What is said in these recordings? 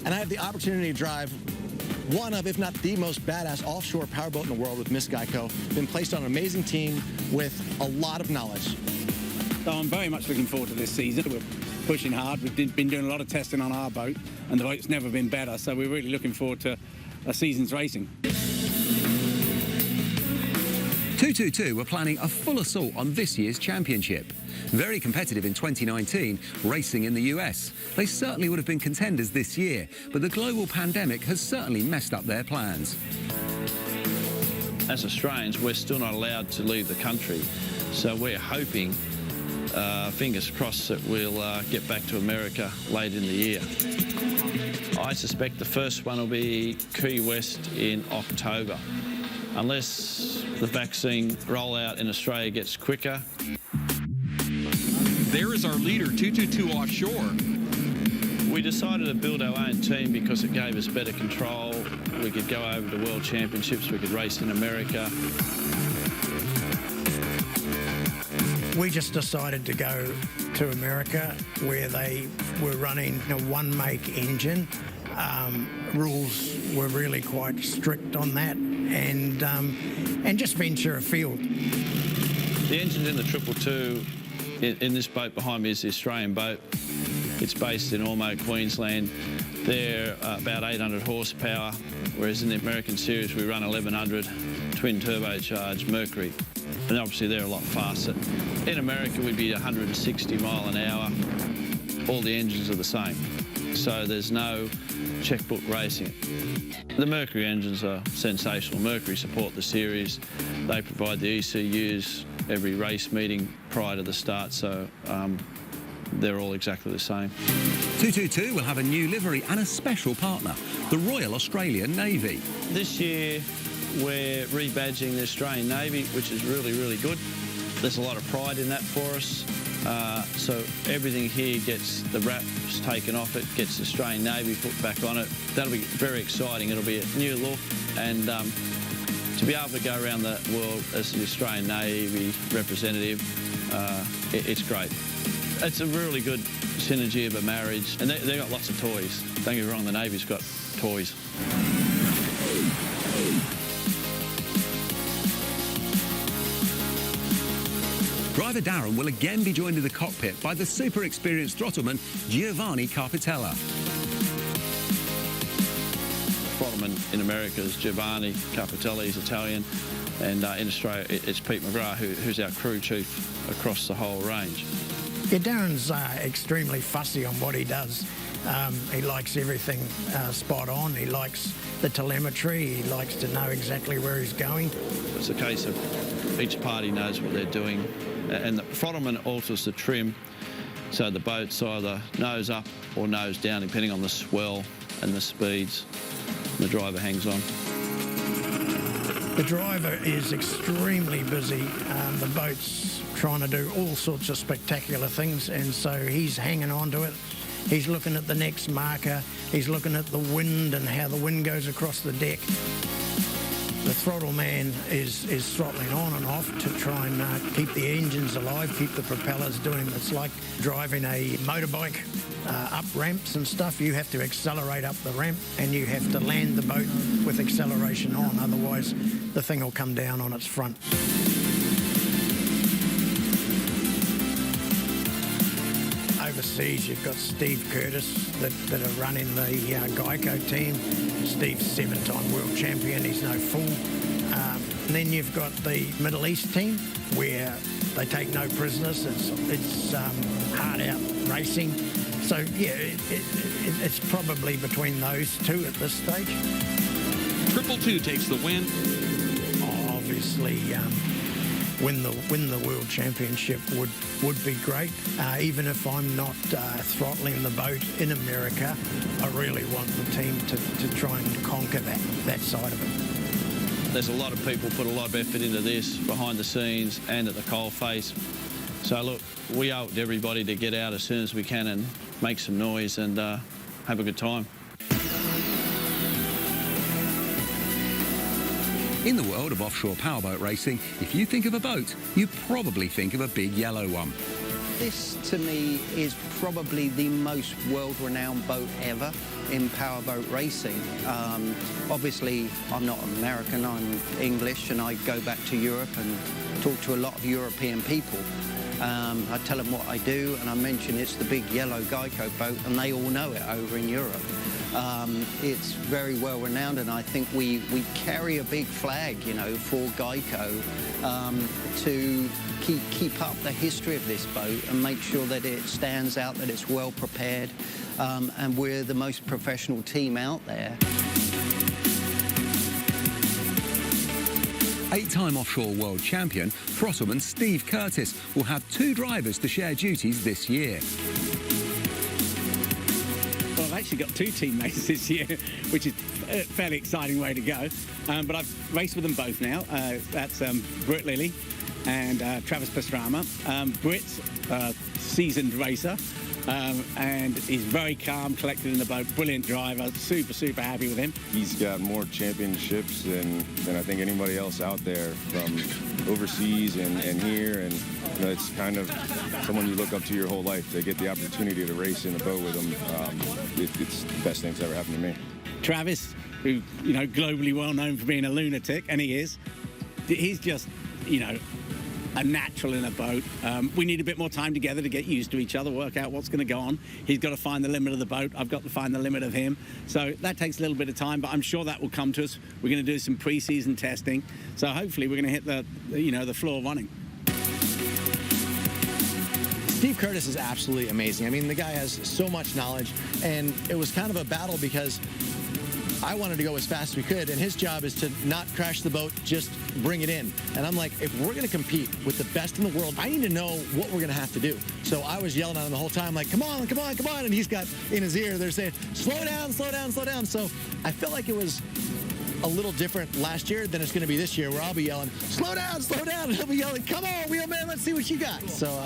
and I have the opportunity to drive one of, if not the most badass offshore powerboat in the world with Miss Geico. Been placed on an amazing team with a lot of knowledge. So I'm very much looking forward to this season. We're pushing hard. We've been doing a lot of testing on our boat, and the boat's never been better, so we're really looking forward to a season's racing. 222 were planning a full assault on this year's championship. Very competitive in 2019, racing in the US. They certainly would have been contenders this year, but the global pandemic has certainly messed up their plans. As Australians, we're still not allowed to leave the country, so we're hoping, fingers crossed, that we'll get back to America late in the year. I suspect the first one will be Key West in October. Unless the vaccine rollout in Australia gets quicker. There is our leader, 222 Offshore. We decided to build our own team because it gave us better control. We could go over to World Championships, we could race in America. We just decided to go to America where they were running a one-make engine. Rules were really quite strict on that, and just venture afield. The engine in the 222 in this boat behind me is the Australian boat. It's based in Ormeau, Queensland. They're about 800 horsepower, whereas in the American series we run 1100 twin turbocharged Mercury. And obviously they're a lot faster. In America we'd be 160 mile an hour. All the engines are the same. So there's no checkbook racing. The Mercury engines are sensational. Mercury support the series. They provide the ECUs every race meeting prior to the start, so they're all exactly the same. 222 will have a new livery and a special partner, the Royal Australian Navy. This year we're rebadging the Australian Navy, which is really, really good. There's a lot of pride in that for us. So everything here gets the wraps taken off it, gets the Australian Navy put back on it. That'll be very exciting. It'll be a new look, and to be able to go around the world as the Australian Navy representative, it's great. It's a really good synergy of a marriage, and they've got lots of toys. Don't get me wrong, the Navy's got toys. Driver Darren will again be joined in the cockpit by the super experienced throttleman Giovanni Carpitella. Throttleman in America is Giovanni Carpitella, he's Italian, and in Australia it's Pete McGrath, who's our crew chief across the whole range. Yeah, Darren's extremely fussy on what he does. He likes everything spot on. He likes the telemetry. He likes to know exactly where he's going. It's a case of each party knows what they're doing, and the throttleman alters the trim, so the boat's either nose up or nose down, depending on the swell and the speeds. The driver hangs on. The driver is extremely busy. The boat's trying to do all sorts of spectacular things, and so he's hanging on to it. He's looking at the next marker. He's looking at the wind and how the wind goes across the deck. The throttle man is throttling on and off to try and keep the engines alive, keep the propellers doing. It's like driving a motorbike up ramps and stuff. You have to accelerate up the ramp and you have to land the boat with acceleration on, otherwise the thing will come down on its front. Overseas, you've got Steve Curtis that are running the Geico team. Steve's 7-time world champion, he's no fool. And then you've got the Middle East team where they take no prisoners. It's hard out racing. So yeah, it's probably between those two at this stage. 222 takes the win. Obviously, win the world championship would be great. Even if I'm not throttling the boat in America, I really want the team to try and conquer that side of it. There's a lot of people put a lot of effort into this behind the scenes and at the coalface. So look, we owe it to everybody to get out as soon as we can and make some noise and have a good time. In the world of offshore powerboat racing, if you think of a boat, you probably think of a big yellow one. This, to me, is probably the most world-renowned boat ever in powerboat racing. Obviously, I'm not American, I'm English, and I go back to Europe and talk to a lot of European people. I tell them what I do, and I mention it's the big yellow Geico boat, and they all know it over in Europe. It's very well renowned, and I think we carry a big flag, you know, for Geico to keep up the history of this boat and make sure that it stands out, that it's well prepared, and we're the most professional team out there. 8-time offshore world champion, throttleman Steve Curtis will have 2 drivers to share duties this year. Well, I've actually got 2 teammates this year, which is a fairly exciting way to go. But I've raced with them both now. That's Britt Lilly and Travis Pastrana. Britt's a seasoned racer, and he's very calm, collected in the boat, brilliant driver, super happy with him. He's got more championships than I think anybody else out there, from overseas and here, and you know, it's kind of someone you look up to your whole life. To get the opportunity to race in a boat with him, it's the best thing that's ever happened to me. Travis, who, you know, globally well known for being a lunatic, and he is, he's just, you know, a natural in a boat. We need a bit more time together to get used to each other, work out what's going to go on. He's got to find the limit of the boat. I've got to find the limit of him. So that takes a little bit of time, but I'm sure that will come to us. We're going to do some pre-season testing. So hopefully we're going to hit the floor running. Steve Curtis is absolutely amazing. I mean, the guy has so much knowledge, and it was kind of a battle because I wanted to go as fast as we could, and his job is to not crash the boat, just bring it in. And I'm like, if we're going to compete with the best in the world, I need to know what we're going to have to do. So I was yelling at him the whole time, like, come on, come on, come on. And he's got in his ear, they're saying, slow down, slow down, slow down. So I felt like it was a little different last year than it's going to be this year, where I'll be yelling, slow down, and he'll be yelling, come on, wheelman, let's see what you got. So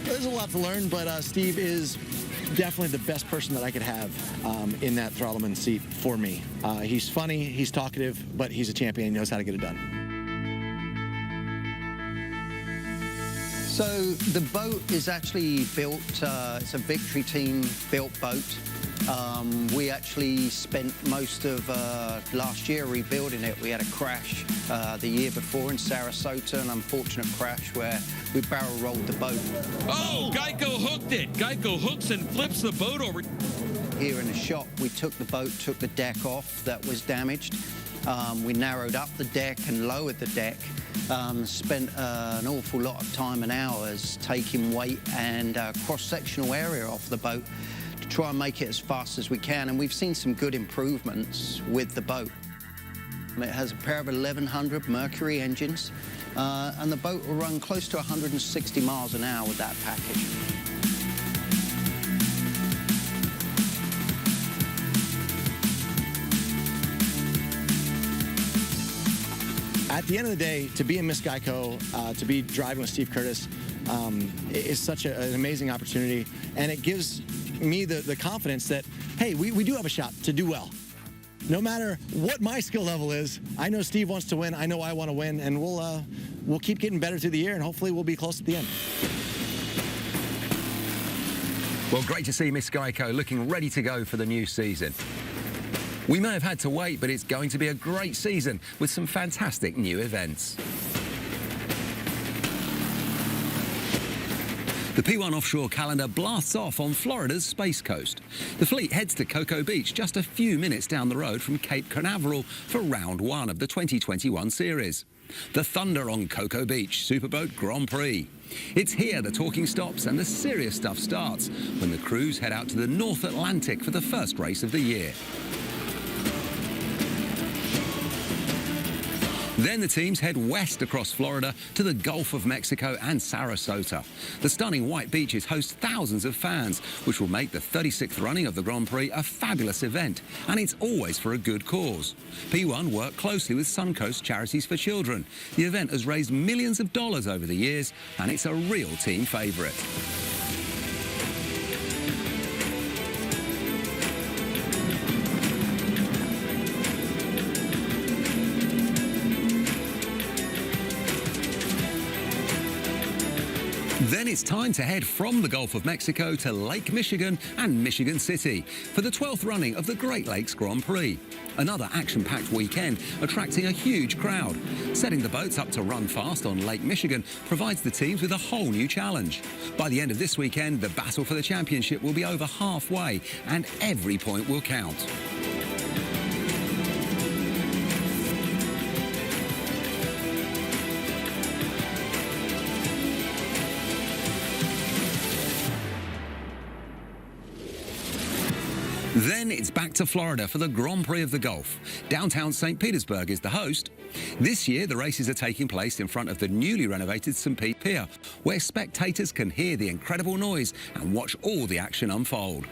there's a lot to learn, but Steve is definitely the best person that I could have in that throttleman seat for me. He's funny, he's talkative, but he's a champion. He knows how to get it done. So the boat is actually built, it's a Victory Team built boat. We actually spent most of last year rebuilding it. We had a crash the year before in Sarasota, an unfortunate crash where we barrel rolled the boat. Oh, Geico hooked it. Geico hooks and flips the boat over. Here in the shop, we took the boat, took the deck off that was damaged. We narrowed up the deck and lowered the deck. Spent an awful lot of time and hours taking weight and cross-sectional area off the boat to try and make it as fast as we can, and we've seen some good improvements with the boat. It has a pair of 1100 Mercury engines, and the boat will run close to 160 miles an hour with that package. At the end of the day, to be in Miss Geico, to be driving with Steve Curtis, is such an amazing opportunity, and it gives me the confidence that, hey, we do have a shot to do well. No matter what my skill level is, I know Steve wants to win, I know I want to win, and we'll keep getting better through the year, and hopefully we'll be close at the end. Well, great to see Miss Geico looking ready to go for the new season. We may have had to wait, but it's going to be a great season with some fantastic new events. The P1 offshore calendar blasts off on Florida's Space Coast. The fleet heads to Cocoa Beach, just a few minutes down the road from Cape Canaveral, for round 1 of the 2021 series. The Thunder on Cocoa Beach Superboat Grand Prix. It's here the talking stops and the serious stuff starts when the crews head out to the North Atlantic for the first race of the year. Then the teams head west across Florida to the Gulf of Mexico and Sarasota. The stunning white beaches host thousands of fans, which will make the 36th running of the Grand Prix a fabulous event, and it's always for a good cause. P1 work closely with Suncoast Charities for Children. The event has raised millions of dollars over the years, and it's a real team favourite. Then it's time to head from the Gulf of Mexico to Lake Michigan and Michigan City for the 12th running of the Great Lakes Grand Prix. Another action-packed weekend attracting a huge crowd. Setting the boats up to run fast on Lake Michigan provides the teams with a whole new challenge. By the end of this weekend, the battle for the championship will be over halfway and every point will count. Then it's back to Florida for the Grand Prix of the Gulf. Downtown St. Petersburg is the host. This year, the races are taking place in front of the newly renovated St. Pete Pier, where spectators can hear the incredible noise and watch all the action unfold.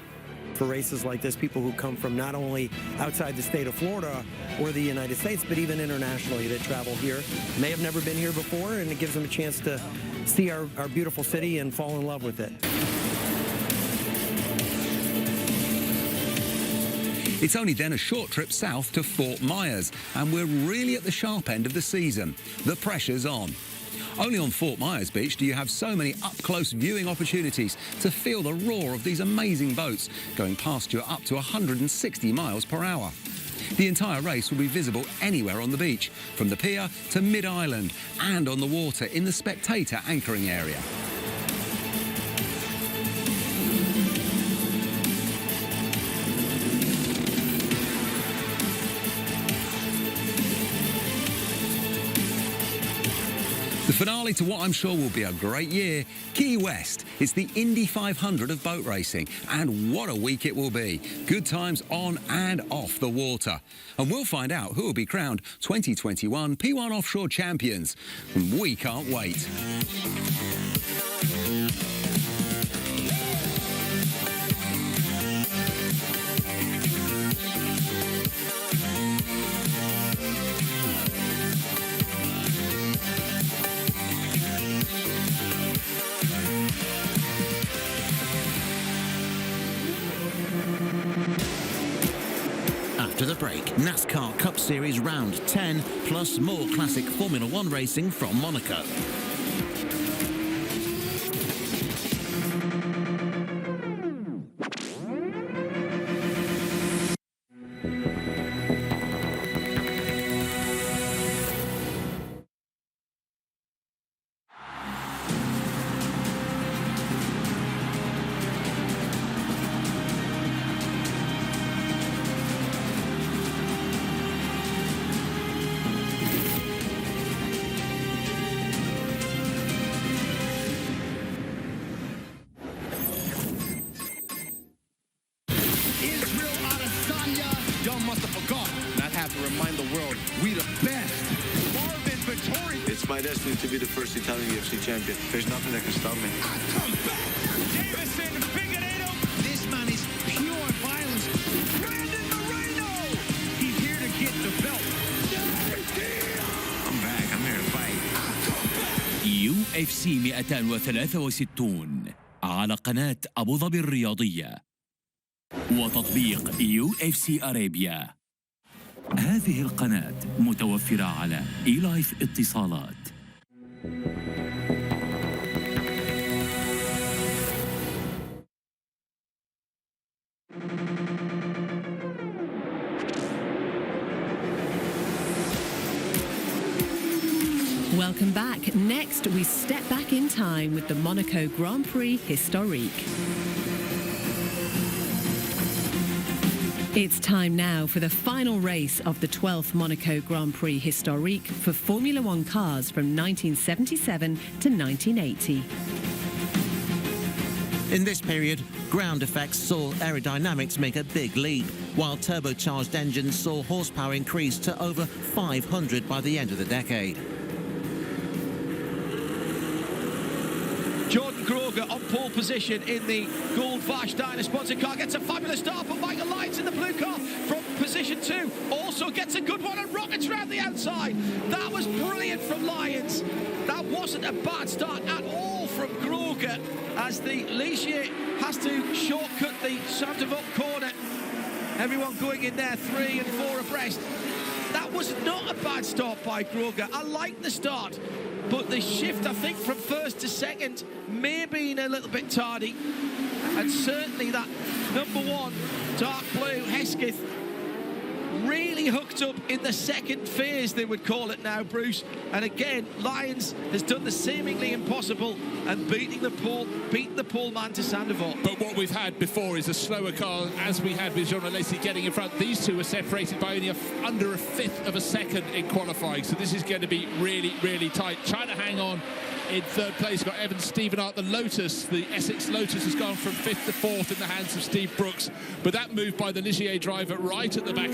For races like this, people who come from not only outside the state of Florida or the United States, but even internationally that travel here, may have never been here before, and it gives them a chance to see our beautiful city and fall in love with it. It's only then a short trip south to Fort Myers, and we're really at the sharp end of the season. The pressure's on. Only on Fort Myers Beach do you have so many up-close viewing opportunities to feel the roar of these amazing boats going past you at up to 160 miles per hour. The entire race will be visible anywhere on the beach, from the pier to mid-island and on the water in the spectator anchoring area. The finale to what I'm sure will be a great year, Key West. It's the Indy 500 of boat racing, and what a week it will be. Good times on and off the water. And we'll find out who will be crowned 2021 P1 Offshore Champions. And we can't wait. After the break, NASCAR Cup Series Round 10, plus more classic Formula One racing from Monaco. It's my destiny to be the first Italian UFC champion. There's nothing that can stop me. This man is pure violence. Brandon Moreno! He's here to get the belt. I'm back. I'm here to fight. UFC 263 على قناة أبو ظبي الرياضية وتطبيق UFC أرابيا. هذه القناة متوفرة على إيلايف اتصالات. Welcome back. Next, we step back in time with the Monaco Grand Prix Historique. It's time now for the final race of the 12th Monaco Grand Prix Historique for Formula One cars from 1977 to 1980. In this period, ground effects saw aerodynamics make a big leap, while turbocharged engines saw horsepower increase to over 500 by the end of the decade. Jordan Groger on pole position in the Gold Vash Diner sponsored car. Gets a fabulous start for Michael Lyons in the blue car from position 2. Also gets a good one and rockets round the outside. That was brilliant from Lyons. That wasn't a bad start at all from Groger as the Ligier has to shortcut the Sainte-Devote corner. Everyone going in there 3 and 4 abreast. That was not a bad start by Groger. I like the start but the shift, I think, from first to second may have been a little bit tardy. And certainly that number one, dark blue, Hesketh, really hooked up in the second phase, they would call it now, Bruce. And again, Lyons has done the seemingly impossible and beating the pole man to Sandoval. But what we've had before is a slower car, as we had with Jean Alesi getting in front. These two are separated by only under a fifth of a second in qualifying, so this is going to be really, really tight. Trying to hang on in third place, got Evan Stevenart. The Lotus, the Essex Lotus, has gone from fifth to fourth in the hands of Steve Brooks. But that move by the Ligier driver right at the back